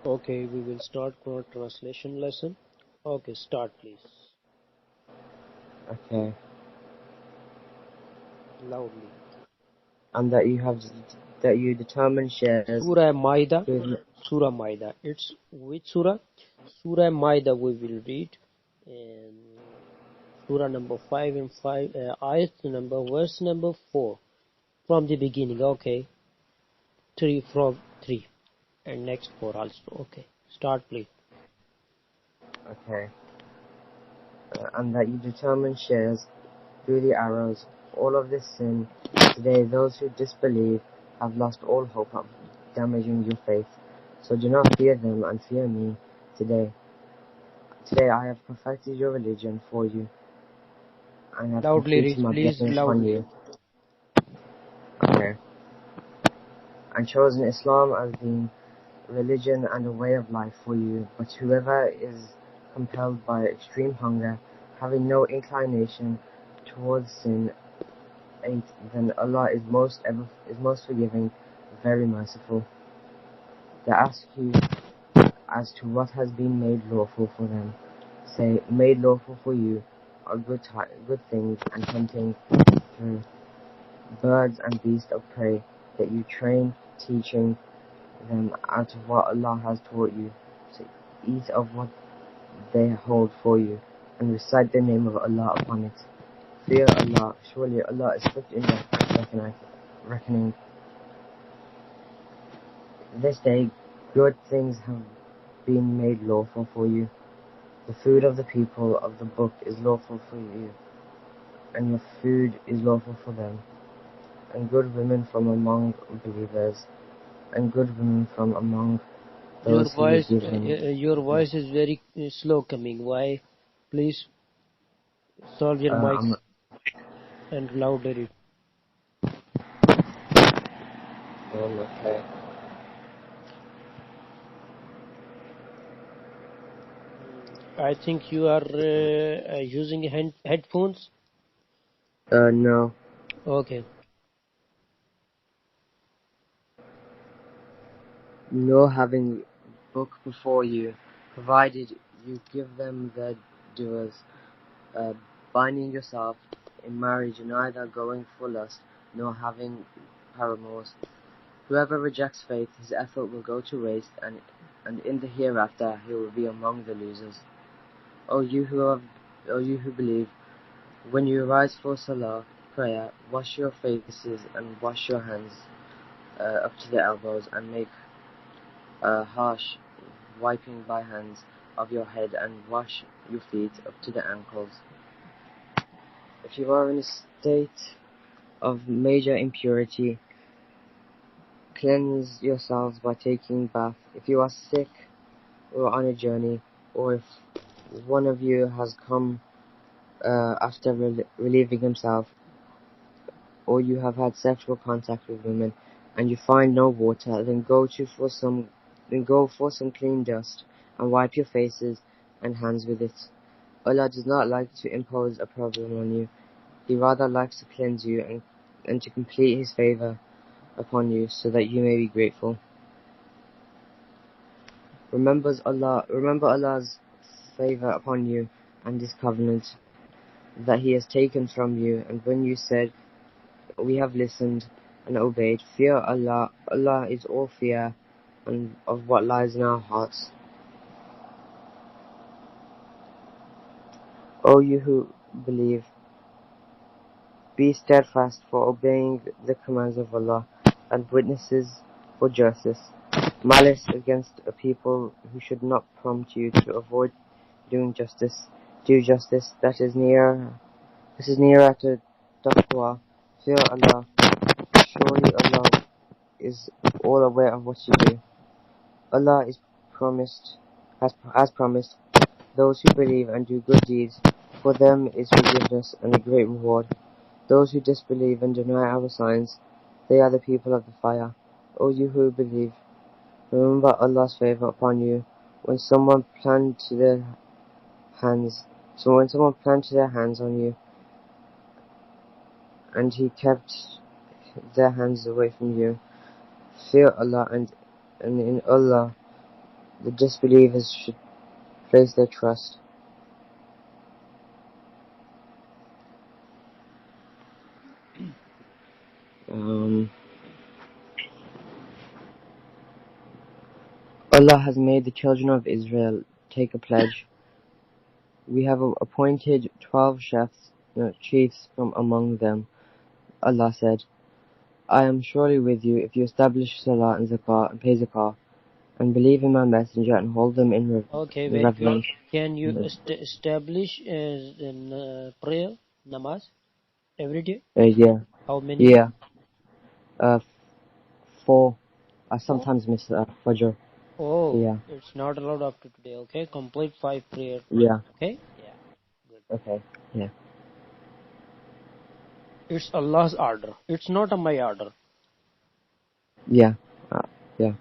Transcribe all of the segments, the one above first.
Okay, we will start our translation lesson. Okay, start please. Okay. Loudly. And that you determine shares. Surah Maidah. Surah Maidah. It's which surah? Surah Maidah we will read. And surah number 5 and 5. Ayat number, verse number 4. From the beginning. Okay. 3 from 3. And next 4 also. Okay. Start please. Okay. And that you determine shares through the arrows all of this sin. Today those who disbelieve have lost all hope of damaging your faith. So do not fear them and fear me today. Today I have perfected your religion for you and have Loudly completed read, my please. blessings upon Loudly. you. Okay. And chosen Islam as the religion and a way of life for you. But whoever is compelled by extreme hunger, having no inclination towards sin, 8, then Allah is most forgiving, very merciful. They ask you as to what has been made lawful for them. Say, made lawful for you are good things and hunting through birds and beasts of prey that you train, teaching them out of what Allah has taught you. So eat of what they hold for you and recite the name of Allah upon it. Fear Allah, surely Allah is swift in reckoning. This day good things have been made lawful for you. The food of the people of the book is lawful for you, and your food is lawful for them. And good women from among believers, and good women from among those who are given. Your voice is very slow coming. Why? Please solve your mic and louder. Okay. I think you are using headphones. No. Okay. No having book before you, provided you give them their dues, binding yourself in marriage, neither going for lust, nor having paramours. Whoever rejects faith, his effort will go to waste, and in the hereafter he will be among the losers. O you who believe, when you rise for salah, prayer, wash your faces and wash your hands up to the elbows, and make harsh wiping by hands of your head, and wash your feet up to the ankles. If you are in a state of major impurity, cleanse yourselves by taking bath. If you are sick or on a journey, or if one of you has come after relieving himself, or you have had sexual contact with women, and you find no water, then go for some clean dust, and wipe your faces and hands with it. Allah does not like to impose a problem on you. He rather likes to cleanse you and to complete His favor upon you, so that you may be grateful. Remember Allah's favor upon you and His covenant that He has taken from you, and when you said, we have listened and obeyed, fear Allah. Allah is all fear and of what lies in our hearts. O you who believe, be steadfast for obeying the commands of Allah, and witnesses for justice. Malice against a people who should not prompt you to avoid doing justice. Do justice. This is nearer to taqwa. Fear Allah. Surely Allah is all aware of what you do. Allah has promised those who believe and do good deeds, for them is forgiveness and a great reward. Those who disbelieve and deny our signs, they are the people of the fire. O you who believe, remember Allah's favor upon you when someone planted their hands on you, and He kept their hands away from you. Fear Allah, and in Allah the disbelievers should place their trust. Allah has made the children of Israel take a pledge. We have appointed 12 chiefs from among them. Allah said, I am surely with you if you establish salah and zakah and pay zakah and believe in my messenger and hold them in reverence. Can you establish prayer, namaz, every day? Yeah. How many? Yeah. 4. I sometimes miss Fajr. Oh, so, yeah. It's not allowed after today, okay? Complete 5 prayer. Yeah. Okay? Yeah. Good. Okay. Yeah. It's Allah's order. It's not my order. Yeah. Yeah.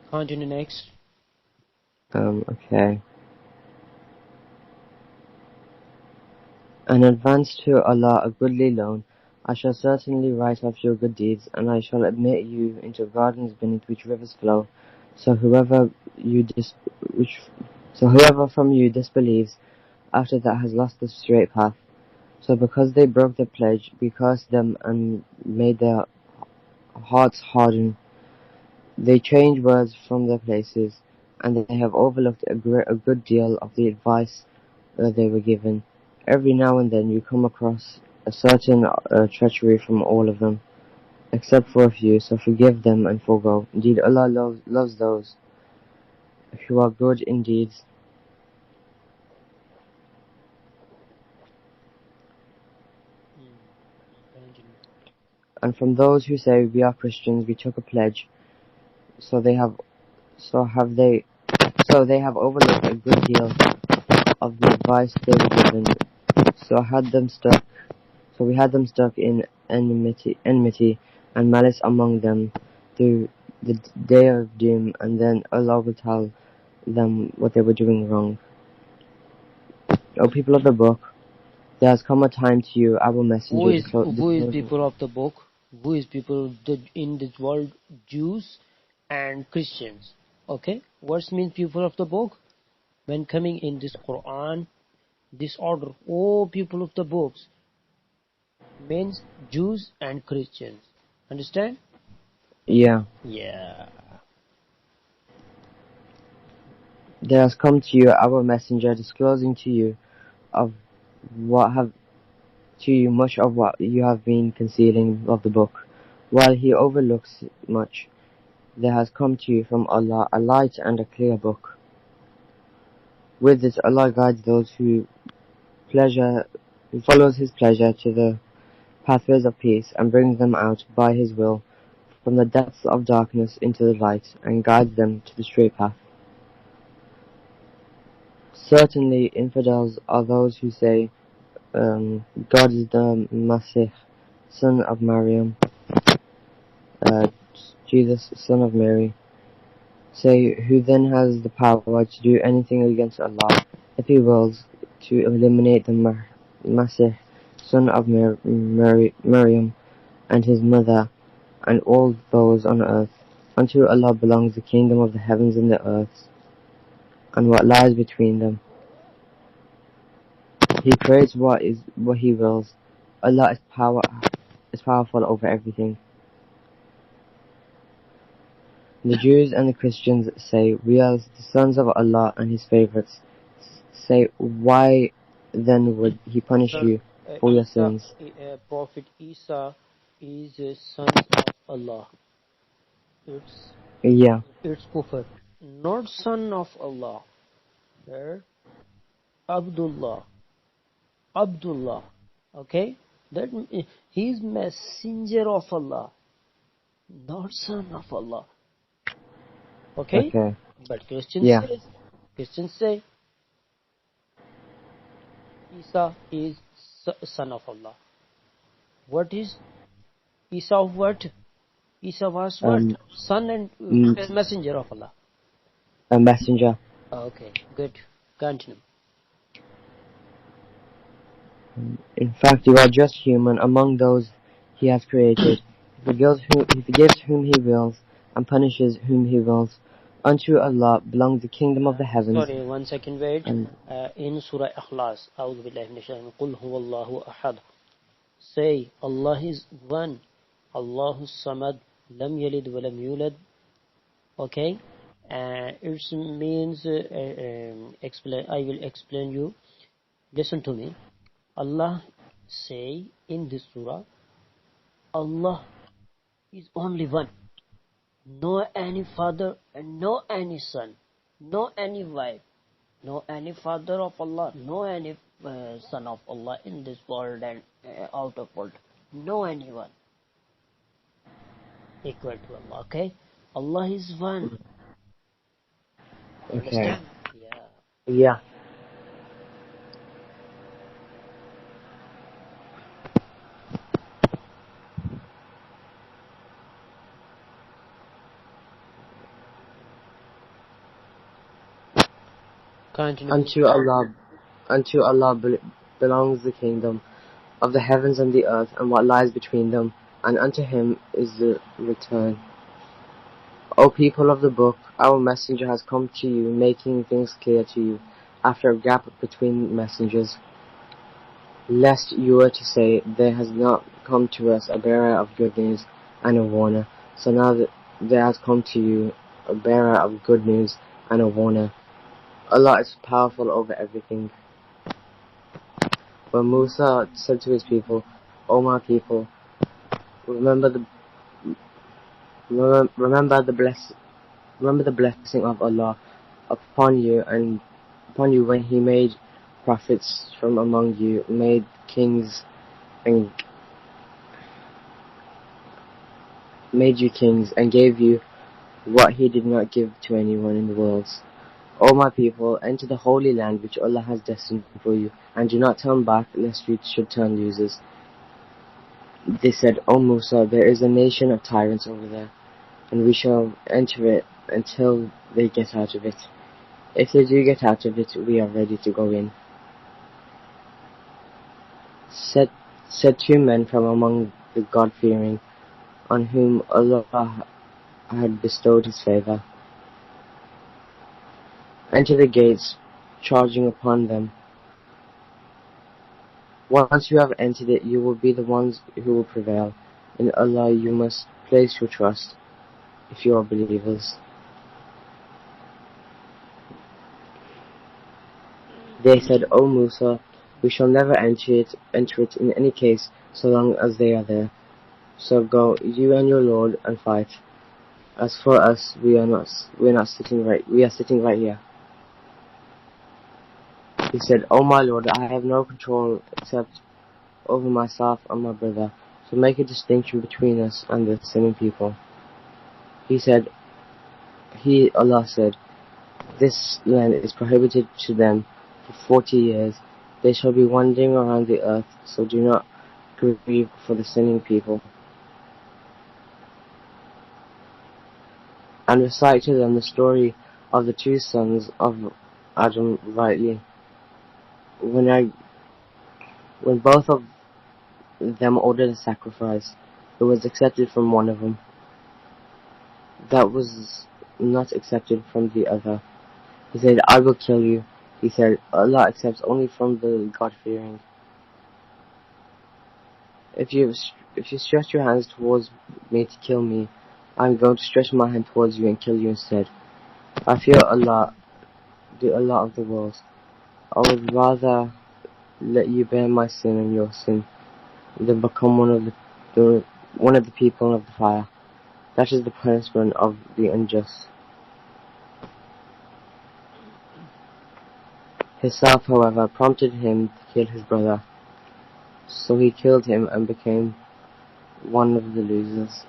Continue next. Okay. And advance to Allah a goodly loan. I shall certainly write off your good deeds, and I shall admit you into gardens beneath which rivers flow. So whoever from you disbelieves, after that has lost the straight path. So because they broke the pledge, we cursed them and made their hearts harden. They change words from their places, and they have overlooked a good deal of the advice that they were given. Every now and then you come across a certain treachery from all of them, except for a few, so forgive them and forego. Indeed, Allah loves those who are good in deeds. And from those who say we are Christians, we took a pledge, so they have overlooked a good deal of the advice they were given. So we had them stuck in enmity and malice among them through the day of doom, and then Allah will tell them what they were doing wrong. O people of the book, there has come a time to you, our messenger. Who is people of the book? Who is people in this world? Jews and Christians. Okay? What means people of the book? When coming in this Quran, this order, all people of the books means Jews and Christians. Understand? Yeah. Yeah. There has come to you our messenger, disclosing to you much of what you have been concealing of the book. While he overlooks much, there has come to you from Allah a light and a clear book. With this, Allah guides those who follows his pleasure to the pathways of peace, and brings them out by his will from the depths of darkness into the light, and guides them to the straight path. Certainly, infidels are those who say, God is the Masih, son of Maryam, Jesus, son of Mary. Say, who then has the power to do anything against Allah, if he wills to eliminate the Masih, son of Maryam, and his mother, and all those on earth. Unto Allah belongs the kingdom of the heavens and the earth, and what lies between them. He creates what he wills. Allah is powerful over everything. The Jews and the Christians say, we are the sons of Allah and his favorites. Say, why then would he punish you for your sins? Prophet Isa is a son of Allah. It's kufr. Not son of Allah. Abdullah. Okay? That he is messenger of Allah, not son of Allah. Okay? But Christians say Isa is son of Allah. What is Isa of what? Isa was what? Son and messenger of Allah. A messenger. Okay, good. Continue. In fact, you are just human among those He has created. He forgives whom He wills and punishes whom He wills. Unto Allah belongs the kingdom of the heavens. Sorry, 1 second, wait. In Surah Ikhlas, A'udhu Billahi Minash Shaitanir Rajim, Qul Huwallahu Ahad. Say, Allah is one. Allahu Samad, Lam Yalid wa Lam Yulad. Okay? It means, I will explain you. Listen to me. Allah say in this surah, Allah is only one. No any father and no any son, no any wife, no any father of Allah, no any son of Allah in this world and out of world. No anyone equal to Allah. Okay? Allah is one. Okay. Understand? Yeah. Continue. Unto Allah belongs the kingdom of the heavens and the earth and what lies between them, and unto Him is the return. O people of the book, our messenger has come to you, making things clear to you, after a gap between messengers, lest you were to say, there has not come to us a bearer of good news and a warner. So now that there has come to you a bearer of good news and a warner. Allah is powerful over everything. When Musa said to his people, O my people, remember the blessing of Allah upon you when He made prophets from among you, made you kings, and gave you what He did not give to anyone in the worlds. O my people, enter the holy land which Allah has destined for you, and do not turn back lest you should turn losers. They said, O Musa, there is a nation of tyrants over there, and we shall enter it until they get out of it. If they do get out of it, we are ready to go in. Said two men from among the God-fearing, on whom Allah had bestowed His favor. Enter the gates, charging upon them. Once you have entered it, you will be the ones who will prevail. In Allah you must place your trust, if you are believers. They said, O Musa, we shall never enter it in any case, so long as they are there. So go, you and your Lord, and fight. As for us, we are sitting right here. He said, O my Lord, I have no control except over myself and my brother, so make a distinction between us and the sinning people. Allah said, this land is prohibited to them for 40 years. They shall be wandering around the earth, so do not grieve for the sinning people. And recite to them the story of the two sons of Adam rightly. When both of them ordered a sacrifice, it was accepted from one of them. That was not accepted from the other. He said, I will kill you. He said, Allah accepts only from the God-fearing. If you stretch your hands towards me to kill me, I am going to stretch my hand towards you and kill you instead. I fear Allah, the Allah of the worlds. I would rather let you bear my sin and your sin than become one of the people of the fire. That is the punishment of the unjust. His self, however, prompted him to kill his brother, so he killed him and became one of the losers.